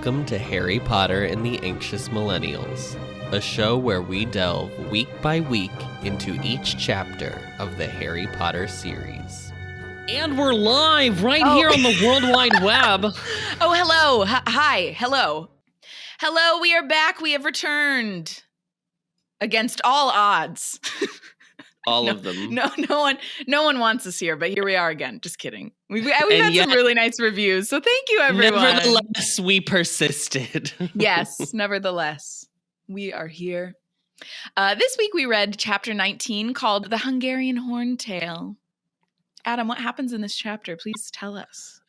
Welcome to Harry Potter and the Anxious Millennials, a show where we delve week by week into each chapter of the Harry Potter series. And we're live here on the World Wide Web. Oh, hello. Hi. Hello. Hello, we are back. We have returned against all odds. All of them. No one wants us here, but here we are again. Just kidding. We've had some really nice reviews, so thank you, everyone. Nevertheless, we persisted. Yes, nevertheless, we are here. This week we read chapter 19 called The Hungarian Horntail. Adam, what happens in this chapter? Please tell us.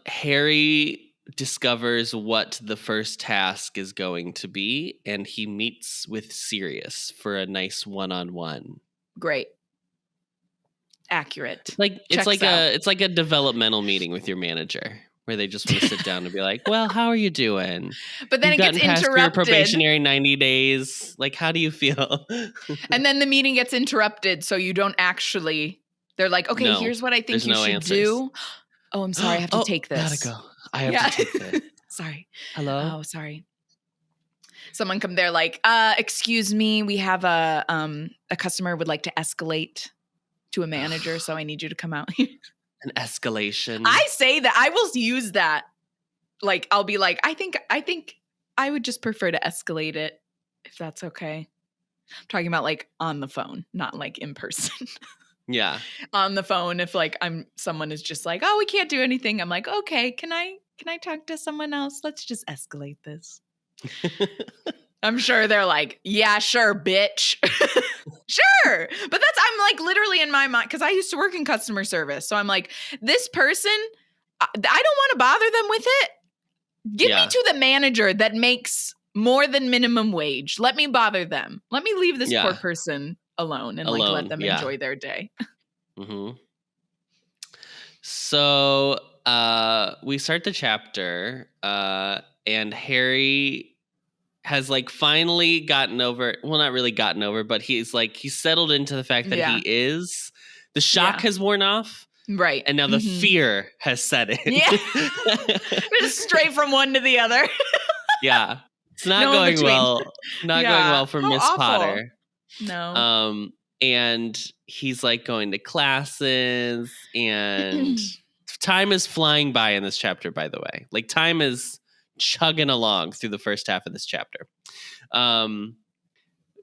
Harry discovers what the first task is going to be, and he meets with Sirius for a nice one-on-one. Great. Accurate. It's like a developmental meeting with your manager where they just want to sit down and be like, well, how are you doing? But then it gets interrupted. Your probationary 90 days. Like, how do you feel? And then the meeting gets interrupted, so you don't actually. They're like, okay, here's what I think you should do. Oh, I'm sorry. I have to take this. Gotta go. I have to take this. Sorry. Hello? Oh, sorry. Someone come there like, excuse me, we have a customer would like to escalate to a manager, so I need you to come out here. An escalation. I say that. I will use that. Like, I'll be like, I think I would just prefer to escalate it, if that's okay. I'm talking about like on the phone, not like in person. Yeah. On the phone, if like someone is just like, oh, we can't do anything. I'm like, okay, can I talk to someone else? Let's just escalate this. I'm sure they're like, yeah, sure, bitch. Sure. But I'm like literally in my mind, because I used to work in customer service. So I'm like, this person, I don't want to bother them with it. Give me to the manager that makes more than minimum wage. Let me bother them. Let me leave this poor person alone and like let them enjoy their day. Mm-hmm. So we start the chapter and Harry has like finally gotten over, well, not really gotten over, but he's settled into the fact that he is. The shock has worn off. Right. And now the fear has set in. Yeah. Just straight from one to the other. Yeah. It's not going well. Not going well for Miss Potter. No. And he's like going to classes, and time is flying by in this chapter, by the way. Like, time is chugging along through the first half of this chapter.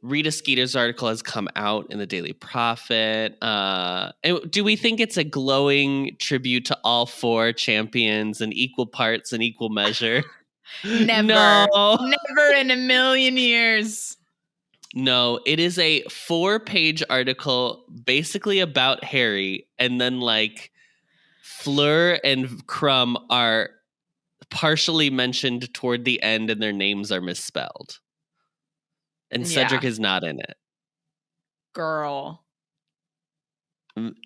Rita Skeeter's article has come out in the Daily Prophet. Do we think it's a glowing tribute to all four champions in equal parts and equal measure? Never. No. Never in a million years. No, it is a 4-page article basically about Harry, and then like Fleur and Crumb are partially mentioned toward the end and their names are misspelled. And Cedric is not in it. Girl.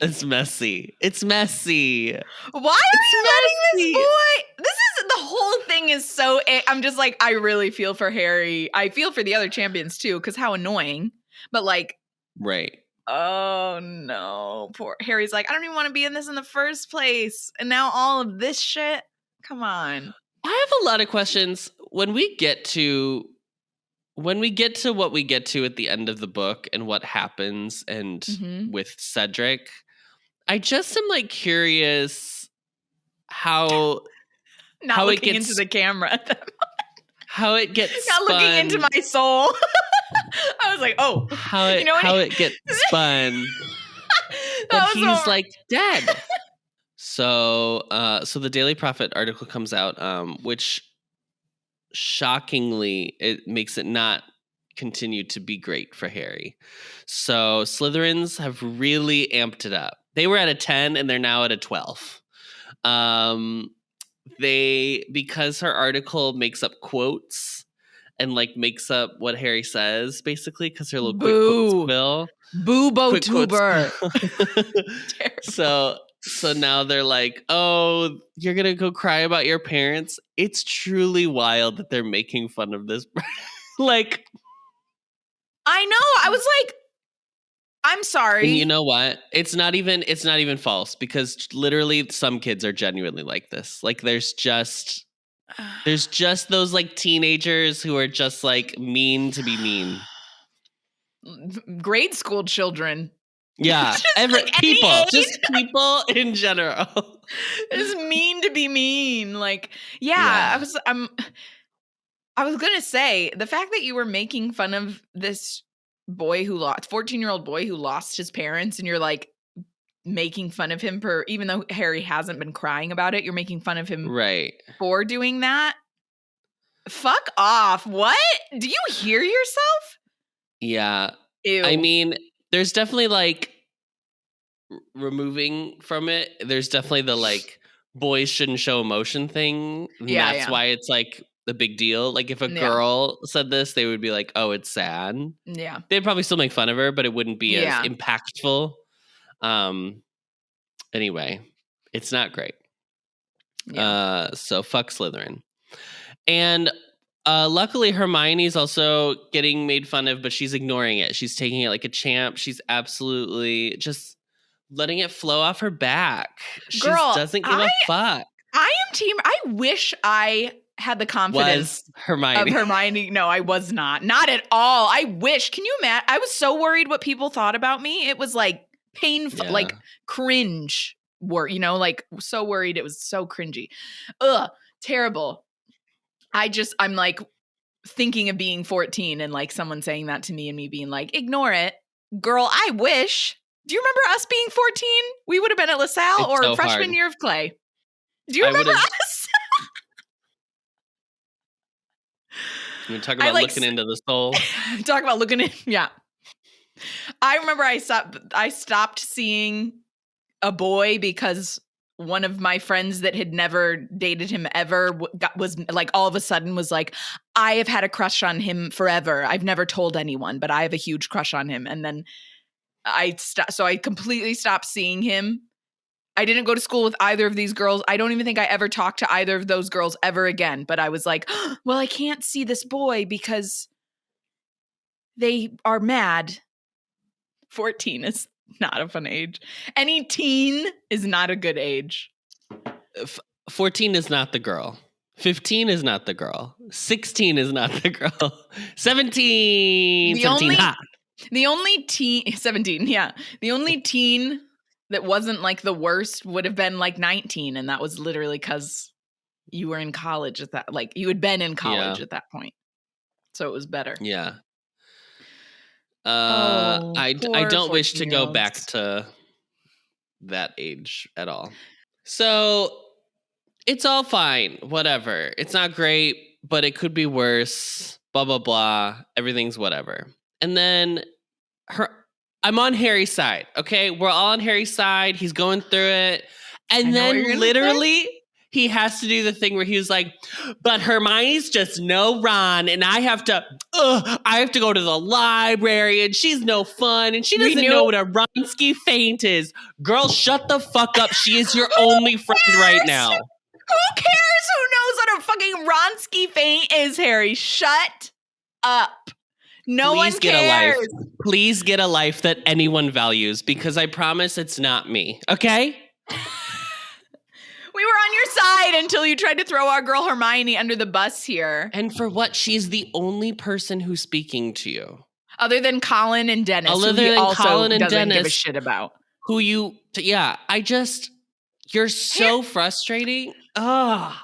It's messy. It's messy. Why are you letting this boy? The whole thing is so. I'm just like, I really feel for Harry. I feel for the other champions too, because how annoying. But like, right. Oh no, poor Harry's like, I don't even want to be in this in the first place, and now all of this shit. Come on. I have a lot of questions when we get to what we get to at the end of the book and what happens and with Cedric. I just am like curious how. Not how looking it gets, into the camera. How it gets not spun. Looking into my soul. I was like, oh. How it gets spun. But he's like dead. So the Daily Prophet article comes out, which shockingly, it makes it not continue to be great for Harry. So Slytherins have really amped it up. They were at a 10 and they're now at a 12. Because her article makes up quotes and like makes up what Harry says, basically, because her little quick quotes will. Boo tuber. So now they're like, oh, you're gonna go cry about your parents. It's truly wild that they're making fun of this. Like, I know. I was like, I'm sorry. And you know what? It's not even false, because literally some kids are genuinely like this. Like, there's just There's just those like teenagers who are just like mean to be mean. Grade school children. Yeah, like people, just people in general. It's mean to be mean. Like, yeah. I was gonna say the fact that you were making fun of this boy who lost 14-year-old boy who lost his parents, and you're like making fun of him for, even though Harry hasn't been crying about it, you're making fun of him Right. for doing that. Fuck off. What? Do you hear yourself? Yeah. Ew. I mean, there's definitely like removing from it. There's definitely the like boys shouldn't show emotion thing. And that's why it's like the big deal. Like if a girl said this, they would be like, oh, it's sad. Yeah. They'd probably still make fun of her, but it wouldn't be as impactful. Anyway, it's not great. Yeah. So fuck Slytherin. And luckily Hermione's also getting made fun of, but she's ignoring it. She's taking it like a champ. She's absolutely just letting it flow off her back. She doesn't give a fuck. I am team. I wish I had the confidence of Hermione. No, I was not. Not at all. I wish. Can you imagine? I was so worried what people thought about me. It was like painful, like cringe. Like so worried. It was so cringy. Ugh, terrible. I'm like thinking of being 14 and like someone saying that to me and me being like, ignore it. Girl, I wish. Do you remember us being 14? We would have been at LaSalle or freshman year of Clay. Do you remember us? You talk about looking into the soul. Talk about looking in. Yeah. I remember I stopped seeing a boy because one of my friends that had never dated him ever was like, all of a sudden was like, I have had a crush on him forever. I've never told anyone, but I have a huge crush on him. And then so I completely stopped seeing him. I didn't go to school with either of these girls. I don't even think I ever talked to either of those girls ever again. But I was like, well, I can't see this boy because they are mad. 14 is not a fun age. Any teen is not a good age. 14 is not the girl. 15 is not the girl. 16 is not the girl. 17. The only teen, 17, yeah. The only teen that wasn't like the worst would have been like 19. And that was literally because you were in college at that, like you had been in college at that point. So it was better. Yeah. I don't wish to go back to that age at all. So it's all fine. Whatever. It's not great, but it could be worse. Blah, blah, blah. Everything's whatever. And then I'm on Harry's side. Okay. We're all on Harry's side. He's going through it. And then literally he has to do the thing where he was like, but Hermione's just no Ron. And I have to go to the library and she's no fun. And she doesn't know what a Ronsky feint is. Girl, shut the fuck up. She is your only friend right now. Who cares? Who knows what a fucking Ronsky feint is, Harry? Shut up. No one cares. Get a life. Please get a life that anyone values, because I promise it's not me. Okay? We were on your side until you tried to throw our girl Hermione under the bus here. And for what? She's the only person who's speaking to you. Other than Colin and Dennis, who he also doesn't give a shit about. You're so frustrating. Ugh.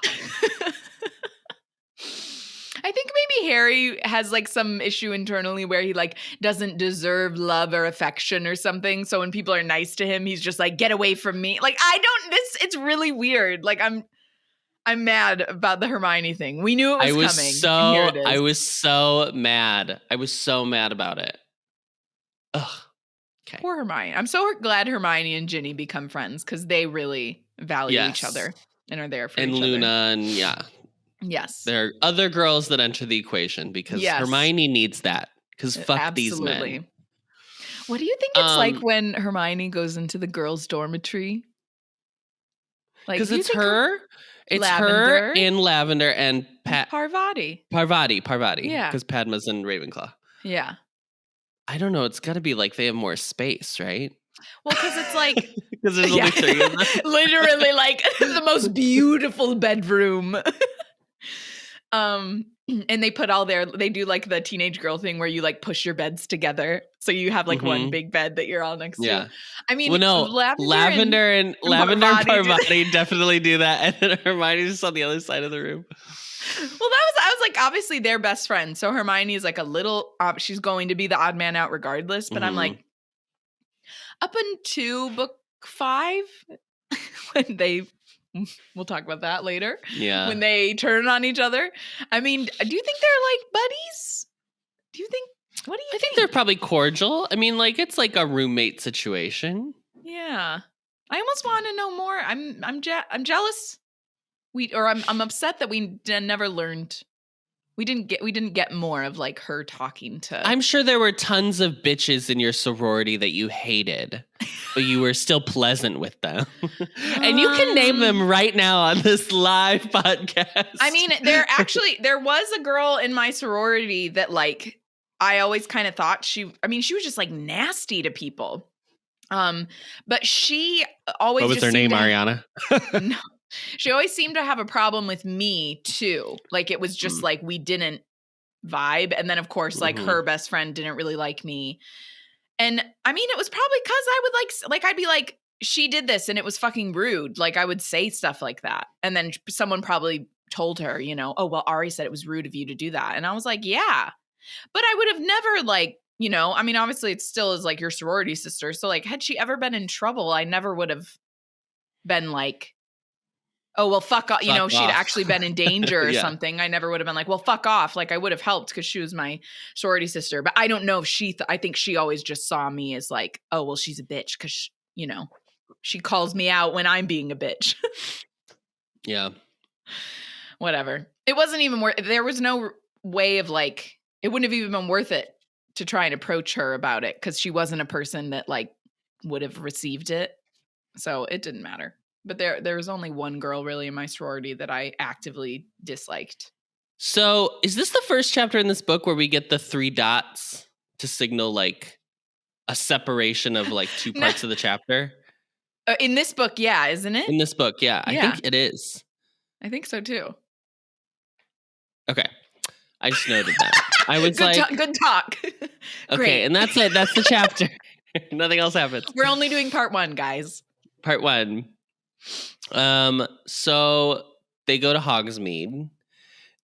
I think maybe Harry has like some issue internally where he like doesn't deserve love or affection or something. So when people are nice to him, he's just like, get away from me. Like, it's really weird. Like I'm mad about the Hermione thing. We knew it was coming. Here it is. I was so mad. I was so mad about it. Ugh. Okay. Poor Hermione. I'm so glad Hermione and Ginny become friends because they really value each other and are there for each other. And Luna and Yes. There are other girls that enter the equation because Hermione needs that. Because fuck these men. What do you think it's like when Hermione goes into the girls' dormitory? Because it's her. It's her and Lavender and Parvati. Yeah. Because Padma's in Ravenclaw. Yeah. I don't know. It's got to be like they have more space, right? Well, because it's like... Because there's only 3 of them. Literally like the most beautiful bedroom. And they put they do like the teenage girl thing where you like push your beds together. So you have like one big bed that you're all next to. I mean, well, no, Lavender and Parvati definitely do that. And then Hermione's just on the other side of the room. Well, I was like, obviously they're best friends. So Hermione is like a little, she's going to be the odd man out regardless. But I'm like, up into book 5, when we'll talk about that later. Yeah. When they turn on each other. I mean, do you think they're like buddies? What do you think? I think they're probably cordial. I mean, like, it's like a roommate situation. Yeah. I almost want to know more. I'm jealous. I'm upset that we never learned. We didn't get more of like her talking to. I'm sure there were tons of bitches in your sorority that you hated, but you were still pleasant with them. And you can name them right now on this live podcast. I mean, there was a girl in my sorority that like I always kind of thought she was just like nasty to people. But she always. What was her name, Ariana? No. She always seemed to have a problem with me too. Like it was just like we didn't vibe. And then of course, like her best friend didn't really like me. And I mean, it was probably because I would like I'd be like, she did this and it was fucking rude. Like I would say stuff like that. And then someone probably told her, you know, oh, well, Arri said it was rude of you to do that. And I was like, yeah. But I would have never like, you know, I mean, obviously it still is like your sorority sister. So like, had she ever been in trouble, I never would have been like, oh, well, fuck off. You know, she'd actually been in danger or something. I never would have been like, well, fuck off. Like I would have helped because she was my sorority sister. But I don't know if I think she always just saw me as like, oh, well, she's a bitch because, you know, she calls me out when I'm being a bitch. Yeah. Whatever. It wasn't even there was no way of like, it wouldn't have even been worth it to try and approach her about it because she wasn't a person that like would have received it. So it didn't matter. But there was only one girl really in my sorority that I actively disliked. So is this the first chapter in this book where we get the 3 dots to signal like a separation of like 2 parts of the chapter? In this book, yeah, isn't it? In this book, yeah. I think it is. I think so too. Okay. I just noted that. I was good talk. Okay, Great. and that's it. That's the chapter. Nothing else happens. We're only doing part 1, guys. Part 1. So they go to Hogsmeade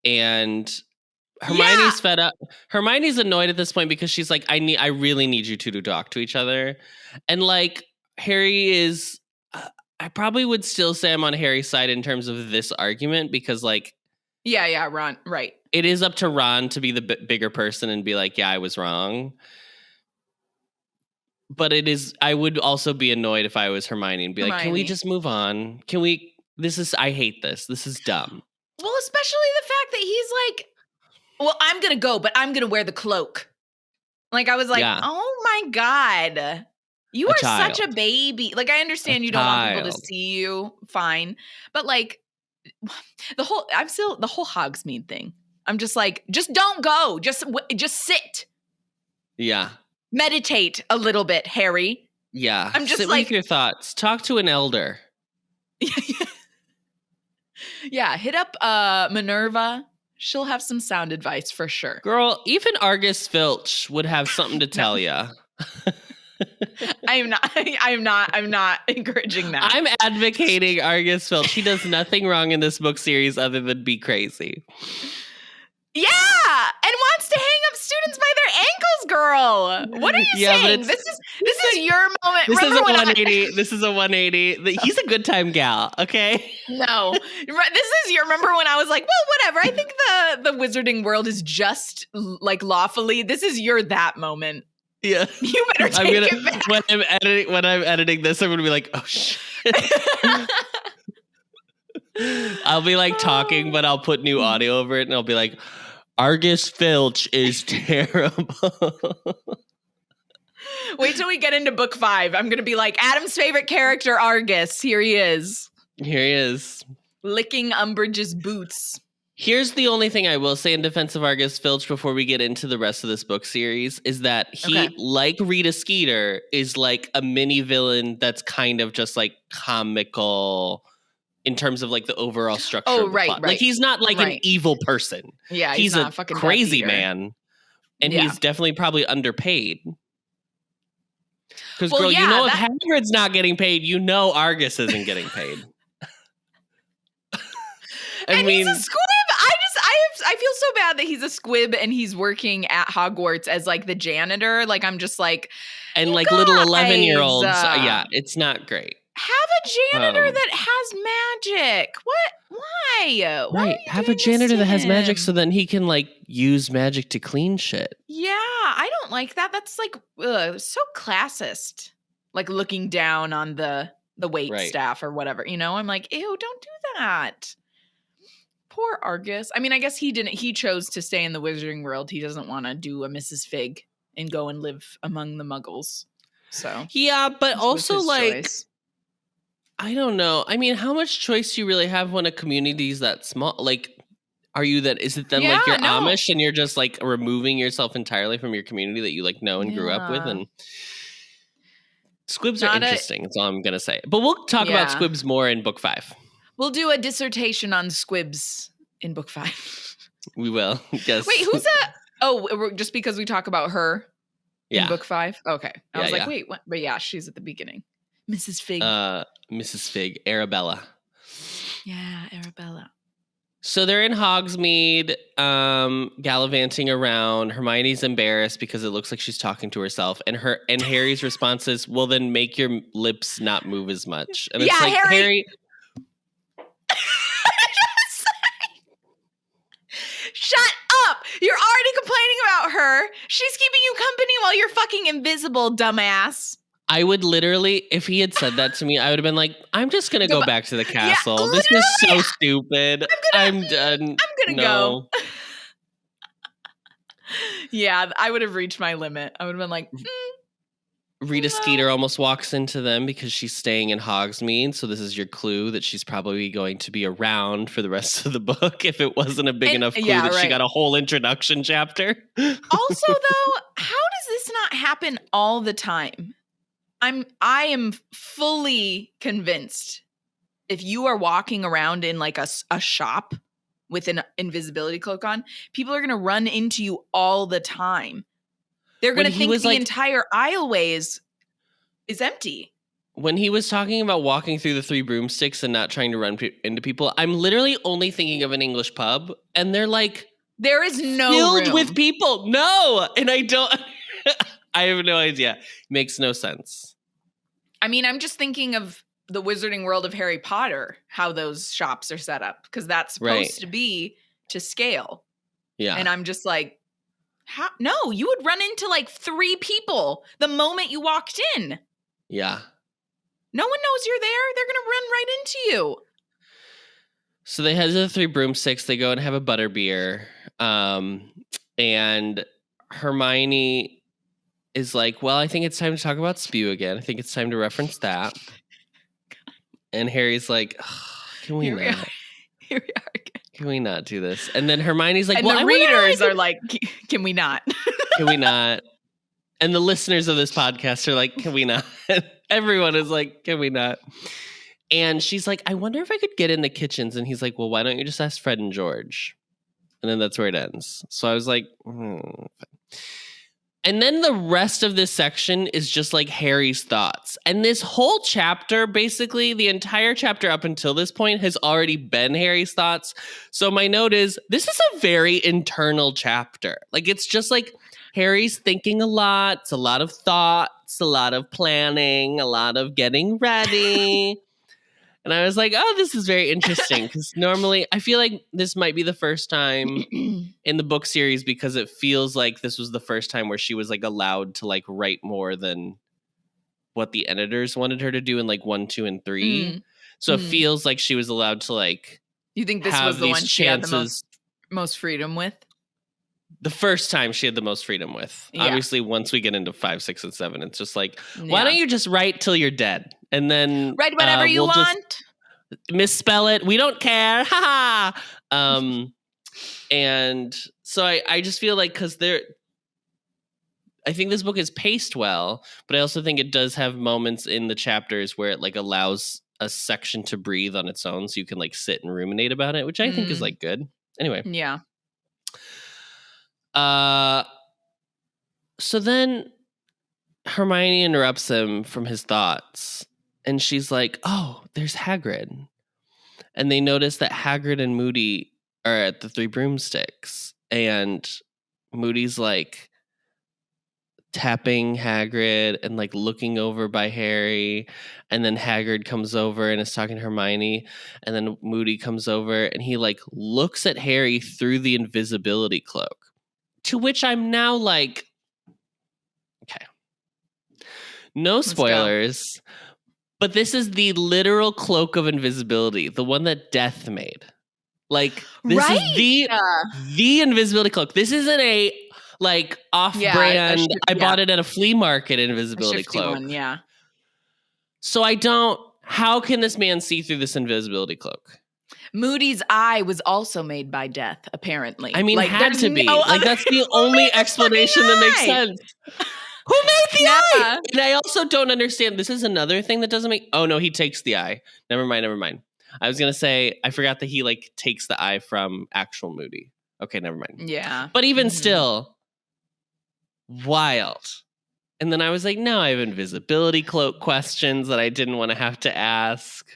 and Hermione's fed up. Hermione's annoyed at this point because she's like, I really need you two to talk to each other. And like Harry is, I probably would still say I'm on Harry's side in terms of this argument because like, yeah, Ron, right. It is up to Ron to be the bigger person and be like, yeah, I was wrong. But I would also be annoyed if I was Hermione and be like, can we just move on? I hate this. This is dumb. Well, especially the fact that he's like, well, I'm going to go, but I'm going to wear the cloak. Like, I was like, oh my God, you are such a baby. Like, I understand you don't want people to see you. Fine. But like the whole Hogsmeade thing. I'm just like, just don't go. Just sit. Yeah. Meditate a little bit, Harry. Yeah. I'm just sit with your thoughts. Talk to an elder. Yeah. Hit up Minerva. She'll have some sound advice for sure. Girl, even Argus Filch would have something to tell you. I'm not encouraging that. I'm advocating Argus Filch. She does nothing wrong in this book series other than be crazy. Yeah, and wants to hang up students by their ankles, girl. What are you saying? This is your moment. This is a 180. This is a 180. He's a good time gal, okay? No. Remember when I was like, well, whatever. I think the wizarding world is just like lawfully. This is that moment. Yeah. You better take it back. When I'm editing this, I'm gonna be like, oh shit. I'll be like talking, but I'll put new audio over it and I'll be like, Argus Filch is terrible. Wait till we get into book 5. I'm going to be like, Adam's favorite character, Argus. Here he is. Licking Umbridge's boots. Here's the only thing I will say in defense of Argus Filch before we get into the rest of this book series is that he, like Rita Skeeter, is like a mini villain that's kind of just like comical in terms of like the overall structure Oh, of the right, plot. right. Like he's not like an Right. evil person. Yeah, He's not a fucking crazy Death Eater. man, and Yeah. he's definitely probably underpaid. Because Well, girl, you yeah, know, if that- Hagrid's not getting paid, you know Argus isn't getting paid. And he's a squib. I feel so bad that he's a squib and he's working at Hogwarts as like the janitor. Like I'm just like, and you like little guys, 11-year-olds. Yeah, it's not great. Have a janitor that has magic. What? Why? Why Right. Have a janitor that has magic so then he can like use magic to clean shit. Yeah, I don't like that. That's like so classist. Like looking down on the wait staff or whatever. You know, I'm like, ew, don't do that. Poor Argus. I mean, I guess he chose to stay in the wizarding world. He doesn't want to do a Mrs. Fig and go and live among the muggles. So yeah, but also like choice. I don't know. I mean, how much choice do you really have when a community is that small? Like, is it then like you're Amish and you're just like removing yourself entirely from your community that you like know and grew up with? And squibs are interesting. That's all I'm going to say. But we'll talk about squibs more in book 5. We'll do a dissertation on squibs in book 5. We will. Yes. Wait, who's just because we talk about her in book 5? Okay. I was like, wait, what? But yeah, she's at the beginning. Mrs. Fig. Mrs. Fig, Arabella. Yeah, Arabella. So they're in Hogsmeade, gallivanting around. Hermione's embarrassed because it looks like she's talking to herself, and Harry's response is, "Well, then make your lips not move as much." And it's like Harry. Shut up! You're already complaining about her. She's keeping you company while you're fucking invisible, dumbass. I would literally, if he had said that to me, I would have been like, I'm just going to go back to the castle. Yeah, this is so stupid. I'm done. I'm going to go. Yeah, I would have reached my limit. I would have been like, Rita Skeeter almost walks into them because she's staying in Hogsmeade. So this is your clue that she's probably going to be around for the rest of the book if it wasn't a big enough clue that she got a whole introduction chapter. Also, though, how does this not happen all the time? I am fully convinced if you are walking around in like a shop with an invisibility cloak on, people are going to run into you all the time. They're going to think the entire aisleway is empty. When he was talking about walking through the 3 broomsticks and not trying to run into people, I'm literally only thinking of an English pub, and they're like, there is no filled room with people. No, and I don't. I have no idea. Makes no sense. I mean, I'm just thinking of the Wizarding World of Harry Potter, how those shops are set up, because that's supposed to be to scale. Yeah. And I'm just like, how? No, you would run into like 3 people the moment you walked in. Yeah. No one knows you're there. They're going to run right into you. So they head to the 3 broomsticks. They go and have a butterbeer. And Hermione is like, well, I think it's time to talk about Spew again. I think it's time to reference that. And Harry's like, can we not? Here we are again. Can we not do this? And then Hermione's like, and well, the readers are like, can we not? Can we not? And the listeners of this podcast are like, can we not? Everyone is like, can we not? And she's like, I wonder if I could get in the kitchens. And he's like, well, why don't you just ask Fred and George? And then that's where it ends. So I was like, And then the rest of this section is just like Harry's thoughts. And this whole chapter, basically the entire chapter up until this point has already been Harry's thoughts. So my note is, this is a very internal chapter. Like, it's just like Harry's thinking a lot. It's a lot of thoughts, a lot of planning, a lot of getting ready. And I was like, oh, this is very interesting, because normally I feel like this might be the first time in the book series, because it feels like this was the first time where she was like allowed to like write more than what the editors wanted her to do in like 1, 2, and 3. So it feels like she was allowed to like. You think this was the one she had the most freedom with? The first time she had the most freedom with. Yeah. Obviously, once we get into 5, 6, and 7, it's just like, why don't you just write till you're dead? And then write whatever you want. Misspell it. We don't care. Ha ha. And so I just feel like, because I think this book is paced well, but I also think it does have moments in the chapters where it like allows a section to breathe on its own, so you can like sit and ruminate about it, which I think is like good. Anyway. Yeah. So then Hermione interrupts him from his thoughts, and she's like, "Oh, there's Hagrid." And they notice that Hagrid and Moody are at the Three Broomsticks, and Moody's like tapping Hagrid and like looking over by Harry, and then Hagrid comes over and is talking to Hermione, and then Moody comes over and he like looks at Harry through the invisibility cloak, to which I'm now like, okay, no spoilers, but this is the literal cloak of invisibility, the one that Death made. Like, this is the invisibility cloak. This isn't a like off-brand. I bought it at a flea market invisibility cloak. One, yeah. So how can this man see through this invisibility cloak? Moody's eye was also made by Death, apparently. I mean, like, had to be. Like, that's the only explanation that makes sense. Who made the eye? And I also don't understand. This is another thing that doesn't make... Oh, no, he takes the eye. Never mind. I was going to say, I forgot that he, like, takes the eye from actual Moody. Okay, never mind. Yeah. But even still, wild. And then I was like, no, I have invisibility cloak questions that I didn't want to have to ask.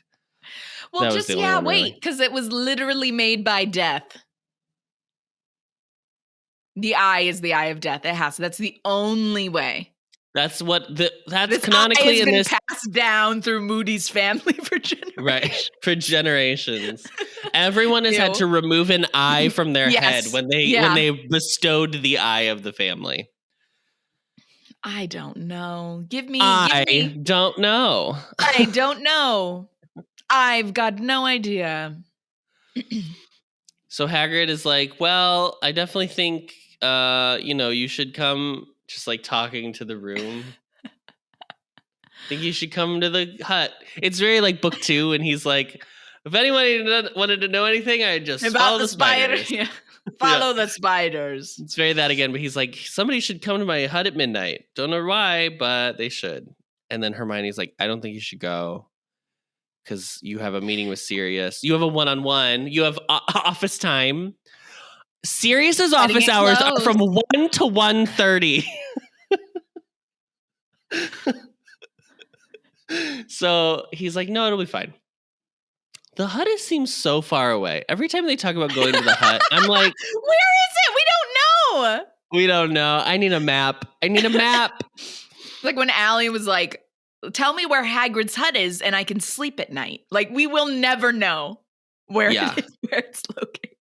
Well, just, wait, because it was literally made by Death. The eye is the eye of Death. That's the only way. That's canonically in this passed down through Moody's family for generations. Right, for generations. Everyone has had to remove an eye from their head when they bestowed the eye of the family. I don't know. Don't know. I don't know. I've got no idea. So Hagrid is like, well, I definitely think, you should come, just like talking to the room. I think you should come to the hut. It's very like book 2, and he's like, if anyone wanted to know anything, I'd just follow the spiders. Yeah. Follow the spiders. It's very that again, but he's like, somebody should come to my hut at midnight. Don't know why, but they should. And then Hermione's like, I don't think you should go, because you have a meeting with Sirius. You have a one-on-one. You have office time. Sirius's office hours are from 1 to 1:30. So he's like, no, it'll be fine. The hut seems so far away. Every time they talk about going to the hut, I'm like, where is it? We don't know. I need a map. Like when Allie was like, tell me where Hagrid's hut is and I can sleep at night. Like, we will never know where it's located.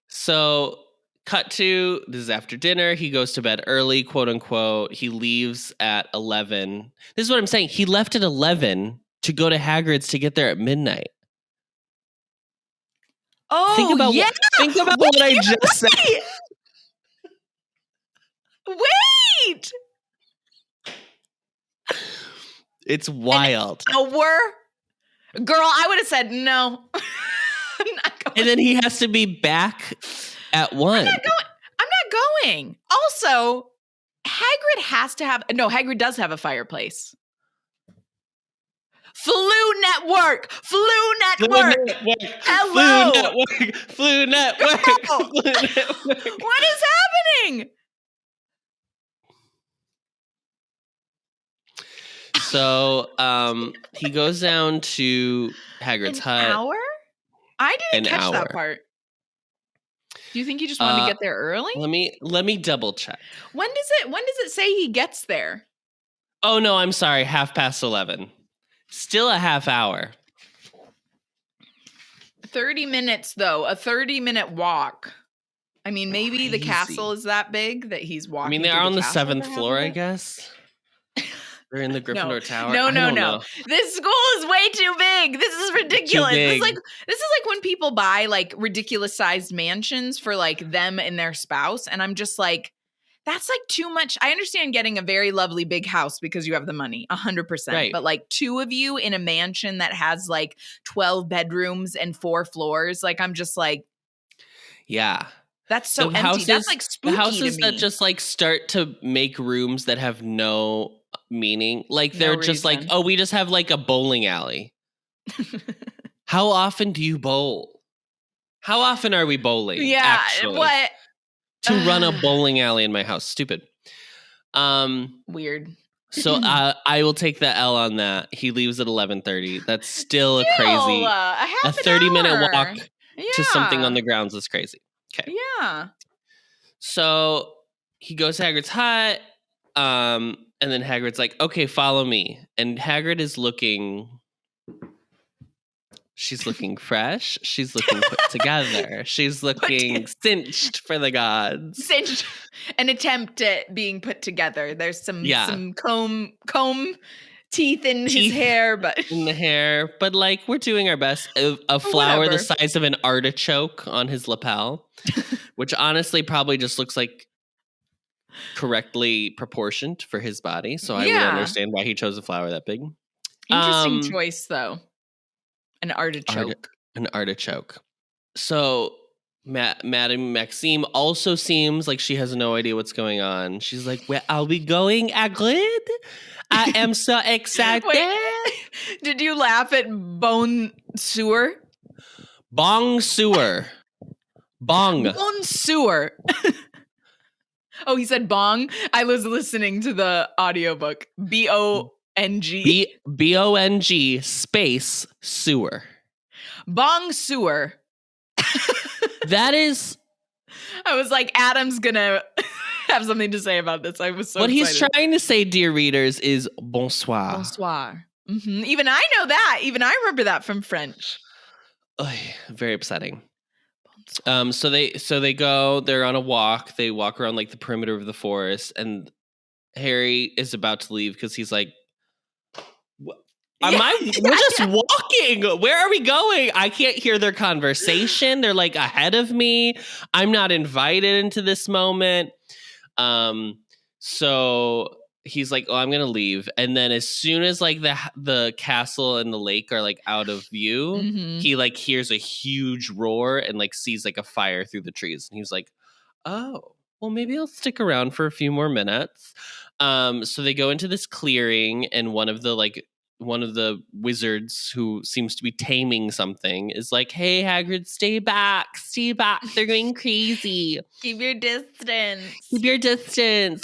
So, cut to, this is after dinner. He goes to bed early, quote unquote. He leaves at 11. This is what I'm saying. He left at 11 to go to Hagrid's to get there at midnight. Oh, think about what I just said. Wait! It's wild. Girl, I would have said no. I'm not going. And then he has to be back at 1. I'm not going. Also, Hagrid does have a fireplace. Flu Network. Hello. Flu Network. What is happening? So he goes down to Hagrid's hut. An hour? I didn't catch that part. Do you think he just wanted to get there early? Let me double check. When does it say he gets there? Oh no, I'm sorry. 11:30. Still a half hour. 30 minutes though. A 30-minute walk. I mean, maybe the castle is that big that he's walking. I mean, they're on the 7th floor, I guess. They're in the Gryffindor Tower. No. This school is way too big. This is ridiculous. This is like when people buy like ridiculous sized mansions for like them and their spouse. And I'm just like, that's like too much. I understand getting a very lovely big house because you have the money, 100%. Right. But like 2 of you in a mansion that has like 12 bedrooms and 4 floors. Like, I'm just like, yeah. That's so empty. That's like spooky the houses to me. That just like start to make rooms that have no meaning. Like they're just like, oh, we just have like a bowling alley. How often do you bowl? How often are we bowling? Yeah, actually? what? To run a bowling alley in my house. Stupid. Weird. So I will take the L on that. He leaves at 11:30. That's still a Still, crazy. a A half an 30-minute hour. walk to something on Yeah. the grounds is crazy. Okay. Yeah. So he goes to Hagrid's hut, and then Hagrid's like, "Okay, follow me." And Hagrid is looking. She's looking fresh. She's looking put together. She's looking cinched for the gods. Cinched. An attempt at being put together. There's some comb teeth in his hair, but in the hair. But like, we're doing our best. A flower the size of an artichoke on his lapel, which honestly probably just looks like correctly proportioned for his body. So I would understand why he chose a flower that big. Interesting choice, though. An artichoke. An artichoke. So Madame Maxime also seems like she has no idea what's going on. She's like, "Where are we going, Hagrid? I am so excited." Wait, did you laugh at Bone Sewer? Bong Sewer. Bong. Bone Sewer. Oh, he said bong? I was listening to the audiobook. B-O-N-G. B-O-N-G space sewer. Bong Sewer. That is... I was like, Adam's gonna have something to say about this. I was so excited. He's trying to say, dear readers, is bonsoir. Bonsoir. Mm-hmm. Even I know that. Even I remember that from French. Very upsetting. So they go, they're on a walk. They walk around like the perimeter of the forest, and Harry is about to leave because he's like, we're just walking. Where are we going? I can't hear their conversation. They're like ahead of me. I'm not invited into this moment. So he's like, "Oh, I'm gonna leave." And then as soon as like the castle and the lake are like out of view, he like hears a huge roar and like sees like a fire through the trees. And he's like, "Oh, well, maybe I'll stick around for a few more minutes." So they go into this clearing, and one of the wizards who seems to be taming something is like, "Hey, Hagrid, stay back. They're going crazy. Keep your distance.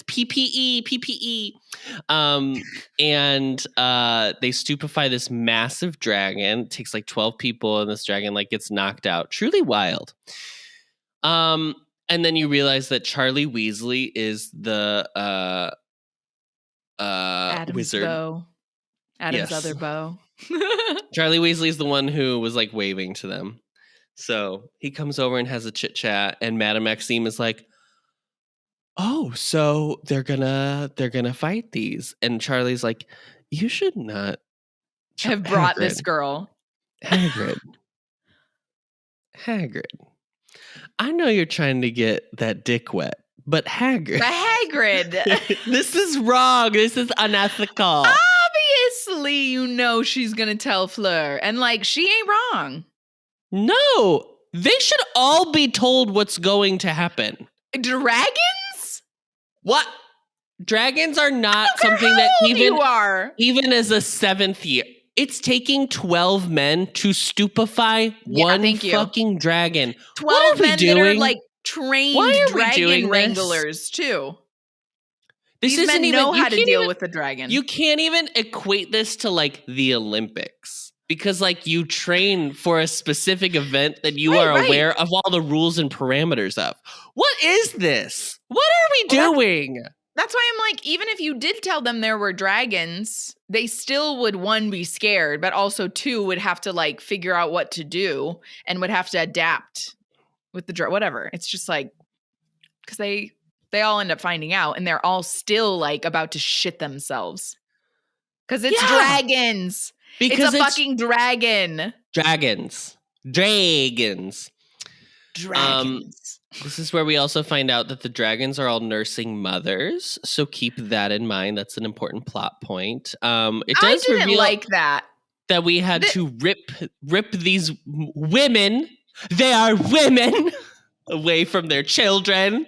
PPE. And they stupefy this massive dragon. It takes like 12 people, and this dragon like gets knocked out. Truly wild. And then you realize that Charlie Weasley is the Adam's wizard. Bow. Adam's other bow. Charlie Weasley is the one who was like waving to them. So he comes over and has a chit chat, and Madame Maxime is like, "Oh, so they're gonna fight these." And Charlie's like, "You should not have brought this girl. Hagrid. I know you're trying to get that dick wet, but Hagrid. This is wrong. This is unethical. Obviously, you know she's gonna tell Fleur, and like she ain't wrong. No, they should all be told what's going to happen. Dragons? What? Dragons are not something that even as a 7th year. It's taking 12 men to stupefy one fucking dragon. 12 men that are like trained dragon wranglers too. These men know how to deal with the dragon. You can't even equate this to like the Olympics, because like you train for a specific event that you are aware of all the rules and parameters of. What is this? What are we doing? That's why I'm like, even if you did tell them there were dragons, they still would, 1, be scared, but also 2, would have to like figure out what to do and would have to adapt with the whatever. It's just like, because they all end up finding out, and they're all still like about to shit themselves. Because it's dragons. Because it's a fucking dragon. Dragons. This is where we also find out that the dragons are all nursing mothers. So keep that in mind. That's an important plot point. It does reveal like that we had to rip these women. They are women away from their children.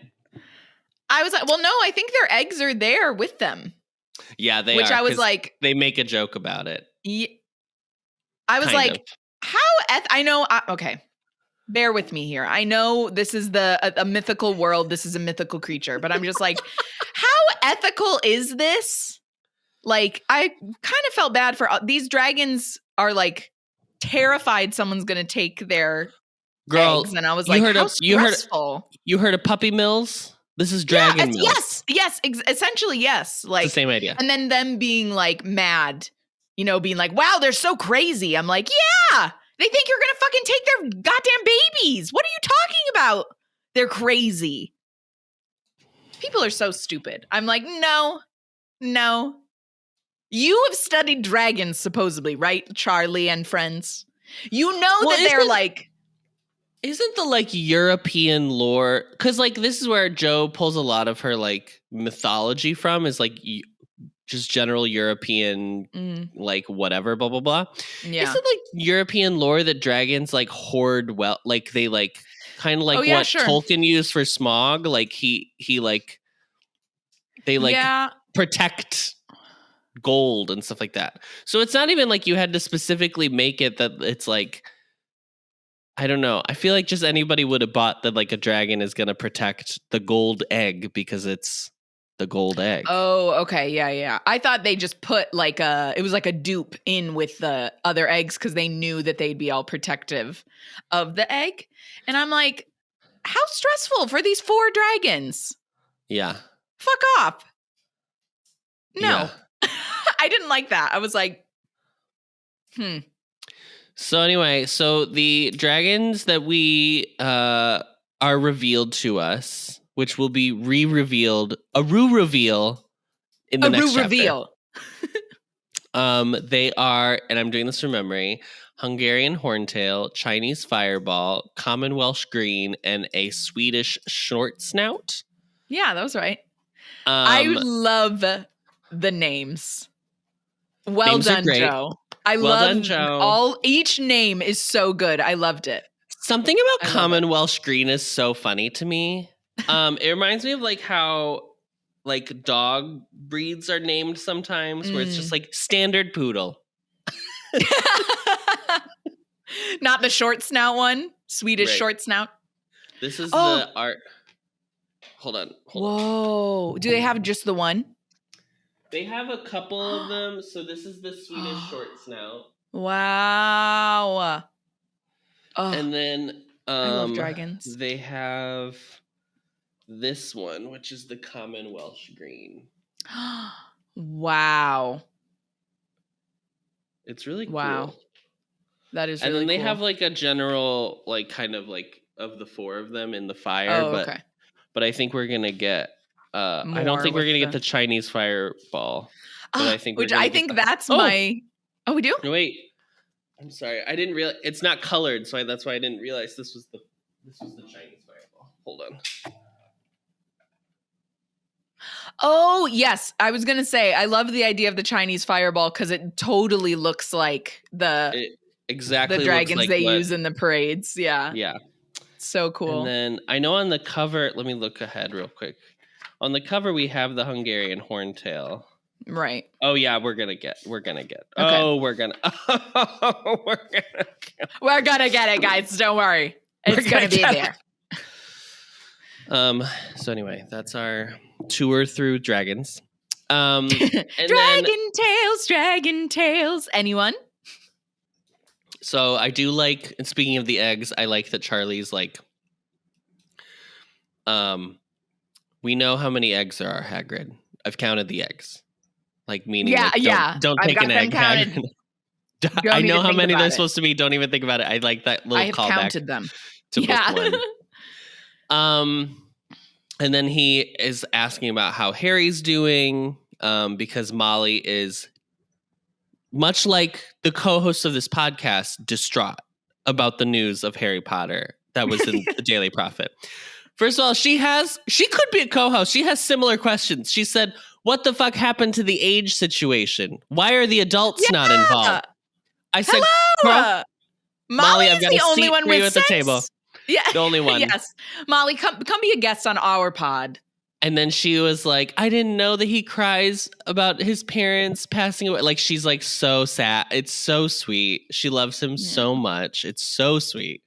I was like, well, no, I think their eggs are there with them. Yeah, they are. Which I was like, they make a joke about it. Yeah, I was Kind like, of. how? I know. Okay. Bear with me here. I know this is a mythical world. This is a mythical creature, but I'm just like, how ethical is this? Like, I kind of felt bad for these dragons are like terrified someone's going to take their eggs. And I was like, how stressful. You heard of puppy mills? This is dragon mills. Yes. Essentially, yes. Like, it's the same idea. And then them being like mad, being like, wow, they're so crazy. I'm like, yeah. They think you're going to fucking take their goddamn babies. What are you talking about? They're crazy. People are so stupid. I'm like, no. You have studied dragons, supposedly, right, Charlie and friends? You know that they're like... Isn't the, like, European lore... Because, like, this is where Joe pulls a lot of her, like, mythology from, is, like... just general European, like, whatever, blah, blah, blah. Yeah. Is it, like, European lore that dragons, like, hoard well, like, they, like, kind of like Tolkien used for Smaug? Like, he like, they, like, protect gold and stuff like that. So it's not even like you had to specifically make it that it's, like, I don't know. I feel like just anybody would have bought that, like, a dragon is going to protect the gold egg because it's the gold egg. Oh, okay. Yeah. I thought they just put like it was like a dupe in with the other eggs because they knew that they'd be all protective of the egg. And I'm like, how stressful for these 4 dragons. Yeah. Fuck off. No. Yeah. I didn't like that. I was like, So anyway, the dragons that we are revealed to us, which will be re-revealed, a reveal in the next chapter. Reveal. They are, and I'm doing this from memory, Hungarian Horntail, Chinese Fireball, Common Welsh Green, and a Swedish Short Snout. Yeah, that was right. I love the names. Well done, Joe. Each name is so good. I loved it. Something about Common Welsh Green is so funny to me. It reminds me of like how like dog breeds are named sometimes where it's just like standard poodle. Not the short snout one, Swedish short snout. This is the art. Hold on. Whoa. Do they have just the one? They have a couple of them. So this is the Swedish short snout. Wow. And then I love dragons. They have this one, which is the Common Welsh Green. Wow. It's really cool. Wow. That is really cool. And then they have like a general, like kind of like of the 4 of them in the fire. Okay. But I think we're going to get, I don't think we're going to get the Chinese Fireball. But I think that's my, we do? No, wait. I'm sorry. I didn't realize, it's not colored. So that's why I didn't realize this was the Chinese Fireball. Hold on. Oh, yes. I was going to say, I love the idea of the Chinese Fireball because it totally looks like the dragons they use in the parades. Yeah. Yeah. So cool. And then I know on the cover, let me look ahead real quick. On the cover, we have the Hungarian Horntail. Right. Oh, yeah, we're going to get. Okay. We're going to get it, guys. Don't worry. It's going to be there. So anyway, that's our tour through dragons. Dragon Tales. Anyone? So I do like, and speaking of the eggs, I like that Charlie's like, we know how many eggs there are, Hagrid. I've counted the eggs. Like meaning, don't take an egg, Hagrid. I know how many there's supposed to be. Don't even think about it. I like that little callback. I have counted them. To book one. And then he is asking about how Harry's doing, because Molly is, much like the co-host of this podcast, distraught about the news of Harry Potter that was in the Daily Prophet. First of all, she could be a co-host. She has similar questions. She said, what the fuck happened to the age situation? Why are the adults not involved? I said, Molly, I've got the only one with at the table. Yeah. The only one. Yes. Molly, come be a guest on our pod. And then she was like, I didn't know that he cries about his parents passing away. Like, she's like so sad. It's so sweet. She loves him so much. It's so sweet.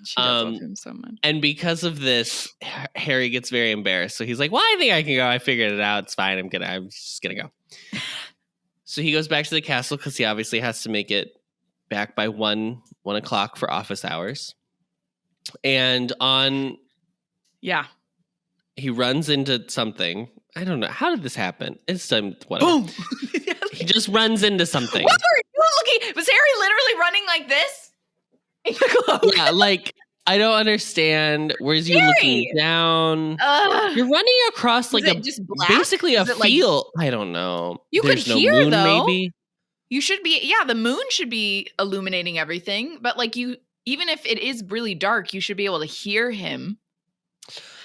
She does love him so much. And because of this, Harry gets very embarrassed. So he's like, well, I think I can go. I figured it out. It's fine. I'm just going to go. So he goes back to the castle because he obviously has to make it back by 1 o'clock for office hours. And he runs into something. I don't know. How did this happen? It's whatever. Boom! He just runs into something. What were you looking? Was Harry literally running like this? In the cloak? Yeah, like, I don't understand. Where's you looking down? You're running across like basically a field. I don't know. You could hear moon, though. Maybe you should be. Yeah, the moon should be illuminating everything. But like even if it is really dark, you should be able to hear him.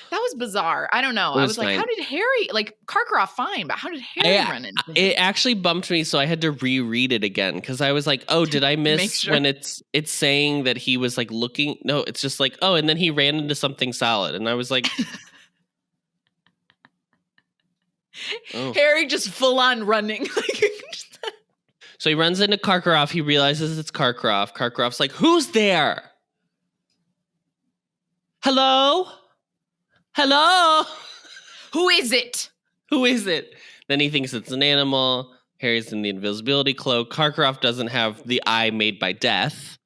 That was bizarre. I don't know. I was like, how did Harry, like Karkaroff fine, but how did Harry run into him? It actually bumped me, so I had to reread it again because I was like, oh, did I miss when it's saying that he was like looking? No, it's just like, oh, and then he ran into something solid. And I was like, oh. Harry just full on running. So he runs into Karkaroff. He realizes it's Karkaroff. Karkaroff's like, who's there? Hello? Who is it? Then he thinks it's an animal. Harry's in the invisibility cloak. Karkaroff doesn't have the eye made by death,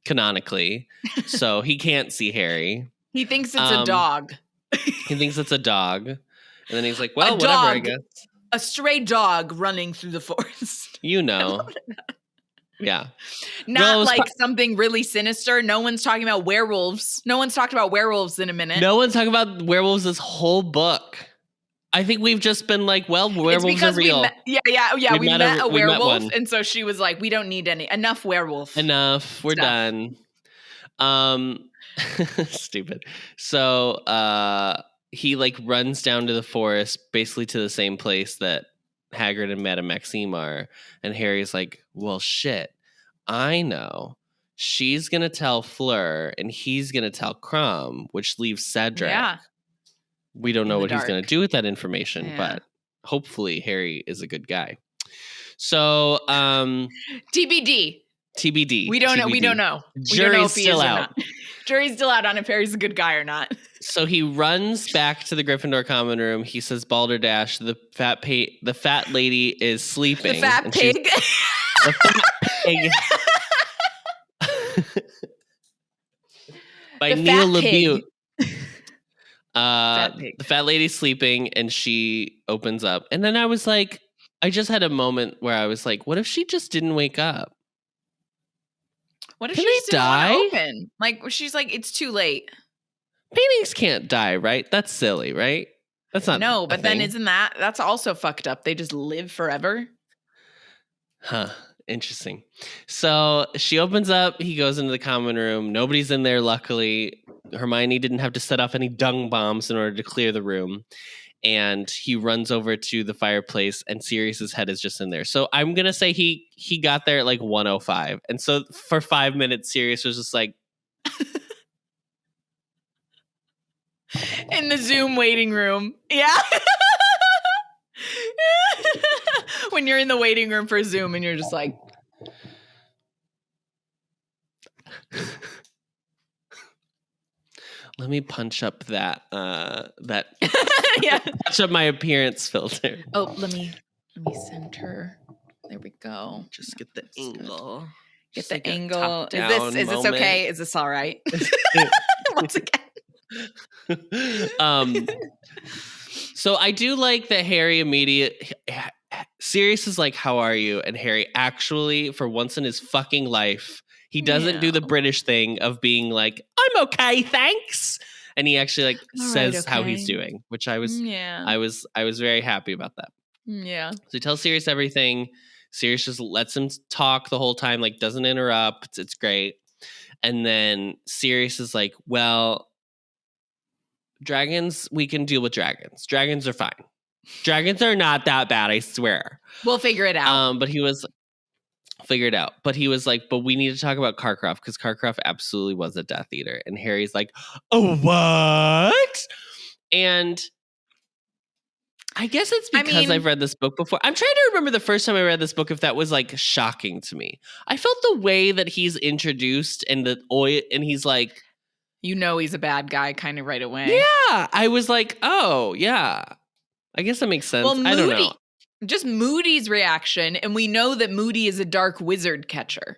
canonically, so he can't see Harry. He thinks it's a dog. He thinks it's a dog. And then he's like, well, whatever, I guess. A stray dog running through the forest. You know. Yeah. Not like something really sinister. No one's talking about werewolves. No one's talked about werewolves in a minute. No one's talking about werewolves this whole book. I think we've just been like, well, werewolves are real. We met a werewolf. And so she was like, we don't need enough werewolf. Enough. We're done. Stupid. So he like runs down to the forest, basically to the same place that Hagrid and Madame Maxime are. And Harry's like, well, shit, I know. She's going to tell Fleur and he's going to tell Crumb, which leaves Cedric. Yeah. We don't know what he's going to do with that information, but hopefully Harry is a good guy. So, TBD. We don't know. We don't know. Jury's still out. Jury's still out on if Harry's a good guy or not. So he runs back to the Gryffindor common room. He says, Balderdash, the fat lady is sleeping. The fat pig. The fat pig. By Neil LaBute. The fat lady's sleeping and she opens up. And then I was like, I just had a moment where I was like, what if she just didn't wake up? What if she just didn't want to open? Like, she's like, it's too late. Paintings can't die, right? That's silly, right? That's not. No, but then isn't that's also fucked up? They just live forever. Huh. Interesting. So she opens up. He goes into the common room. Nobody's in there, luckily. Hermione didn't have to set off any dung bombs in order to clear the room. And he runs over to the fireplace, and Sirius's head is just in there. So I'm gonna say he got there at like 1:05, and so for 5 minutes, Sirius was just like in the Zoom waiting room. Yeah, when you're in the waiting room for Zoom, and you're just like. Let me punch up that yeah. Punch up my appearance filter. Oh, let me center. There we go. Just get the angle. Get the angle. Is this okay? Is this all right? Once again. So I do like that Harry Sirius is like, how are you? And Harry actually, for once in his fucking life, he doesn't do the British thing of being like, I'm okay, thanks. And he actually like says how he's doing, which I was very happy about that. Yeah. So he tells Sirius everything. Sirius just lets him talk the whole time, like doesn't interrupt. It's great. And then Sirius is like, well, dragons, we can deal with dragons. Dragons are fine. Dragons are not that bad, I swear. We'll figure it out. But he was like, but we need to talk about Karkaroff because Karkaroff absolutely was a Death Eater. And Harry's like, oh, what? And I guess it's because I've read this book before. I'm trying to remember the first time I read this book, if that was like shocking to me. I felt the way that he's introduced and the oil, and he's like, he's a bad guy kind of right away. Yeah. I was like, oh, yeah. I guess that makes sense. Well, I don't know. Just Moody's reaction, and we know that Moody is a dark wizard catcher.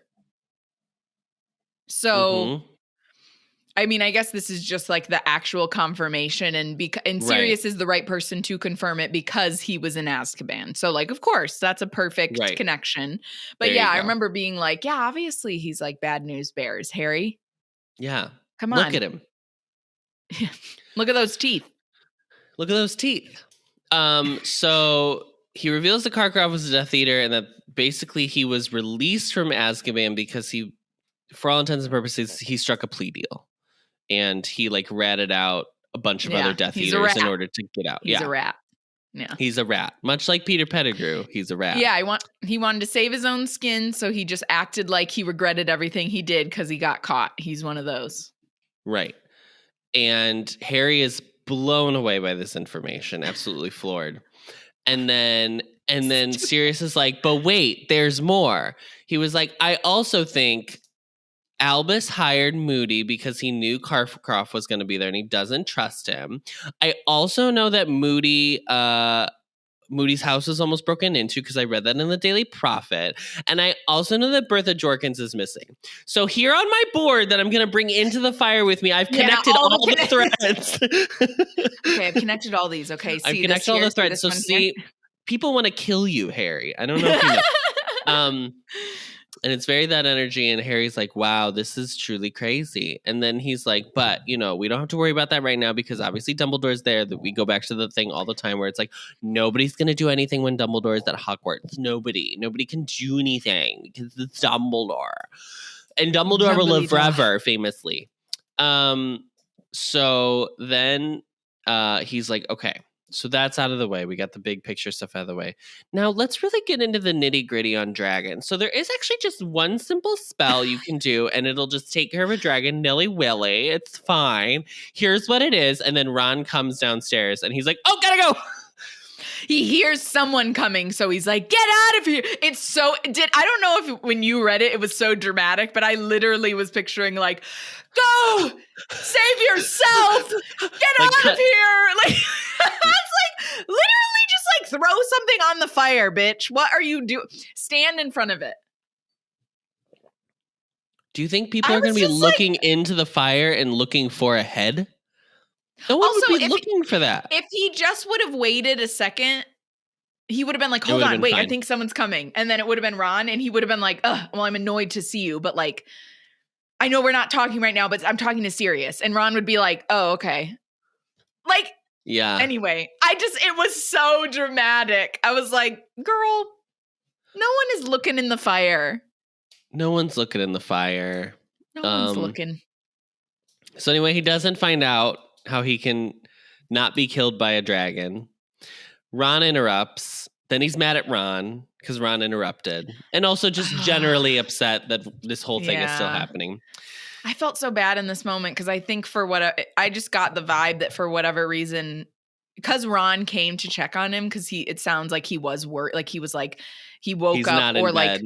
So, I mean, I guess this is just like the actual confirmation, and Sirius is the right person to confirm it because he was in Azkaban. So, like, of course, that's a perfect connection. But I remember being like, yeah, obviously he's like bad news bears, Harry. Yeah. Come on. Look at him. Look at those teeth. Look at those teeth. So he reveals the Karkaroff was a Death Eater and that basically he was released from Azkaban because he, for all intents and purposes, he struck a plea deal. And he like ratted out a bunch of other Death Eaters in order to get out. He's a rat. Yeah. He's a rat. Much like Peter Pettigrew, he's a rat. Yeah, he wanted to save his own skin, so he just acted like he regretted everything he did because he got caught. He's one of those. Right. And Harry is blown away by this information, absolutely floored. And then Sirius is like, but wait, there's more. He was like, I also think Albus hired Moody because he knew Karkaroff was going to be there and he doesn't trust him. I also know that Moody's house was almost broken into because I read that in the Daily Prophet. And I also know that Bertha Jorkins is missing. So here on my board that I'm going to bring into the fire with me, I've connected all the threads. Okay, I've connected all these. Okay, I've connected all the threads. So see, people want to kill you, Harry. I don't know if you know. And it's very that energy. And Harry's like, wow, this is truly crazy. And then he's like, but, we don't have to worry about that right now because obviously Dumbledore's there. That we go back to the thing all the time where it's like, nobody's going to do anything when Dumbledore's at Hogwarts. Nobody can do anything because it's Dumbledore. And Dumbledore will live forever, famously. So then he's like, okay. So that's out of the way. We got the big picture stuff out of the way. Now let's really get into the nitty gritty on dragons. So there is actually just one simple spell you can do and it'll just take care of a dragon nilly-willy. It's fine. Here's what it is. And then Ron comes downstairs and he's like, oh, gotta go. He hears someone coming, so he's like, get out of here. It's so, I don't know if when you read it, it was so dramatic, but I literally was picturing like, go, save yourself, get out of here. Like, it's like, literally just like throw something on the fire, bitch. What are you doing? Stand in front of it. Do you think people are going to be looking into the fire and looking for a head? No one would be looking for that. If he just would have waited a second, he would have been like, hold on, wait, fine. I think someone's coming. And then it would have been Ron, and he would have been like, well, I'm annoyed to see you, but like, I know we're not talking right now, but I'm talking to Sirius. And Ron would be like, oh, okay. Like, yeah. Anyway, it was so dramatic. I was like, girl, no one is looking in the fire. No one's looking in the fire. No one's looking. So anyway, he doesn't find out how he can not be killed by a dragon. Ron interrupts. Then he's mad at Ron because Ron interrupted. And also just generally upset that this whole thing is still happening. I felt so bad in this moment because I think I just got the vibe that for whatever reason, because Ron came to check on him because it sounds like he was worried. Like he was like, he woke up or like,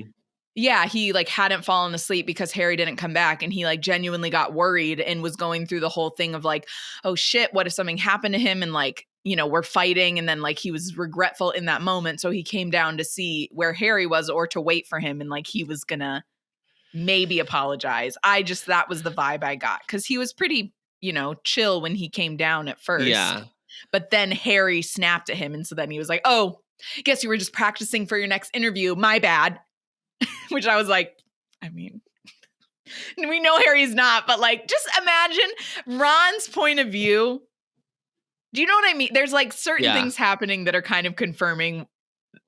yeah, he like hadn't fallen asleep because Harry didn't come back and he like genuinely got worried and was going through the whole thing of like, oh shit, what if something happened to him? And like, we're fighting. And then like he was regretful in that moment. So he came down to see where Harry was or to wait for him. And like he was gonna maybe apologize. That was the vibe I got because he was pretty, chill when he came down at first. Yeah. But then Harry snapped at him. And so then he was like, oh, guess you were just practicing for your next interview. My bad. Which I was like, I mean, we know Harry's not, but like, just imagine Ron's point of view. Do you know what I mean? There's like certain things happening that are kind of confirming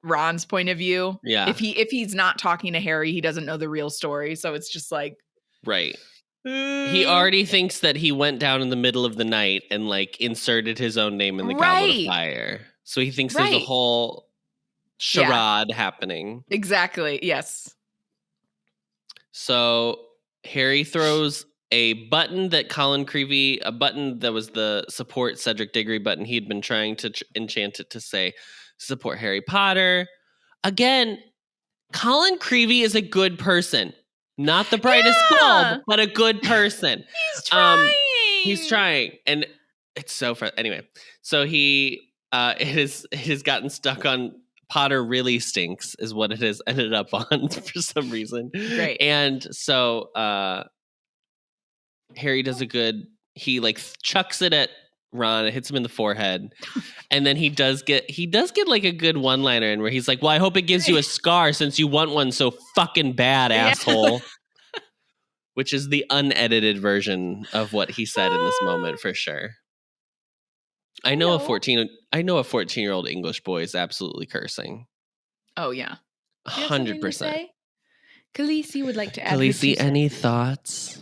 Ron's point of view. Yeah. If he's not talking to Harry, he doesn't know the real story. So it's just like, right. He already thinks that he went down in the middle of the night and like inserted his own name in the Goblet of Fire. So he thinks there's a whole charade happening. Exactly. Yes. So Harry throws a button that Colin Creevey, a button that was the support Cedric Diggory button. He'd been trying to enchant it to say support Harry Potter. Again, Colin Creevey is a good person. Not the brightest bulb, but a good person. He's trying. He's trying. And it's so fun. Anyway, so he it has gotten stuck on Potter really stinks is what it has ended up on for some reason. Great. And so Harry does he like chucks it at Ron, it hits him in the forehead. And then he does get like a good one-liner in where he's like, well, I hope it gives you a scar since you want one so fucking bad, asshole. Which is the unedited version of what he said in this moment for sure. I know a 14-year-old English boy is absolutely cursing. Oh yeah. 100%. Khaleesi would like to add. Khaleesi, any thoughts?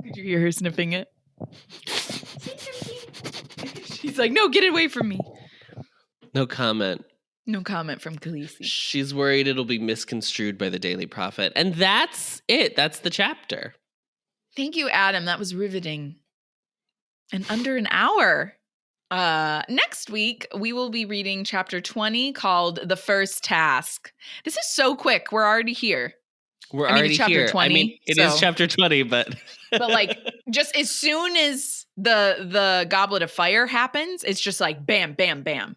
Did you hear her sniffing it? She's like, no, get it away from me. No comment. No comment from Khaleesi. She's worried it'll be misconstrued by the Daily Prophet. And that's it. That's the chapter. Thank you, Adam. That was riveting. And under an hour. Next week, we will be reading chapter 20 called The First Task. This is so quick. We're already here. We're already chapter here. 20, I mean, it is chapter 20, but... But like, just as soon as the Goblet of Fire happens, it's just like bam, bam, bam.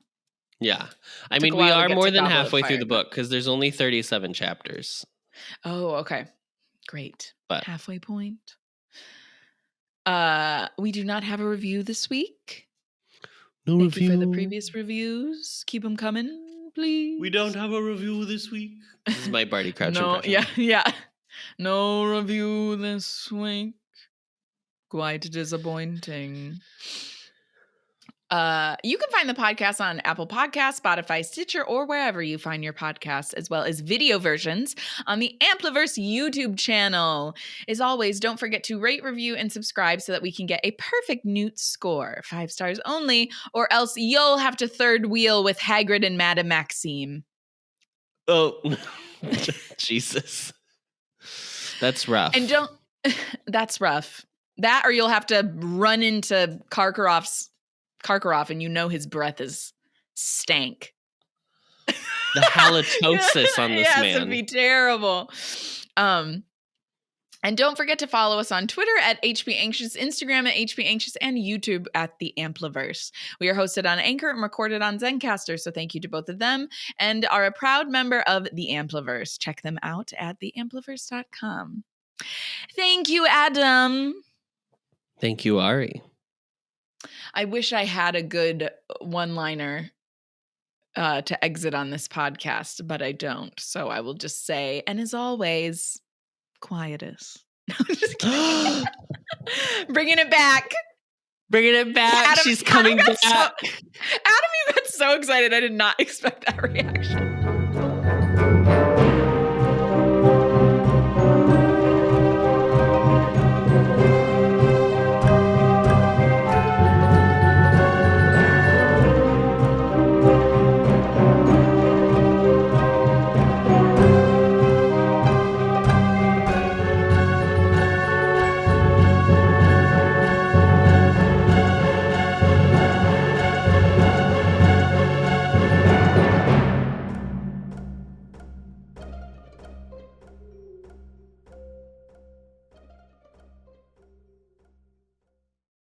Yeah. I mean, we are more than halfway through the book because there's only 37 chapters. Oh, okay. Great. But halfway point. We do not have a review this week. No Thank review. you for the previous reviews. Keep them coming, please. We don't have a review this week. This is my Barty Crouch impression. Yeah. No review this week. Quite disappointing. You can find the podcast on Apple Podcasts, Spotify, Stitcher, or wherever you find your podcasts, as well as video versions on the Ampliverse YouTube channel. As always, don't forget to rate, review, and subscribe so that we can get a perfect Newt score. 5 stars only, or else you'll have to third wheel with Hagrid and Madame Maxime. Oh, Jesus. That's rough. And that's rough. That or you'll have to run into Karkaroff and you know his breath is stank. The halitosis on this man. Yes, it'd be terrible. And don't forget to follow us on Twitter at HP Anxious, Instagram at HP Anxious, and YouTube at the Ampliverse. We are hosted on Anchor and recorded on Zencastr, so thank you to both of them, and are a proud member of the Ampliverse. Check them out at theampliverse.com. Thank you, Adam. Thank you, Arri. I wish I had a good one-liner to exit on this podcast, but I don't. So I will just say, and as always, quietus. No, I'm just kidding. Bringing it back. Adam, she's coming back. Adam, you got so excited. I did not expect that reaction.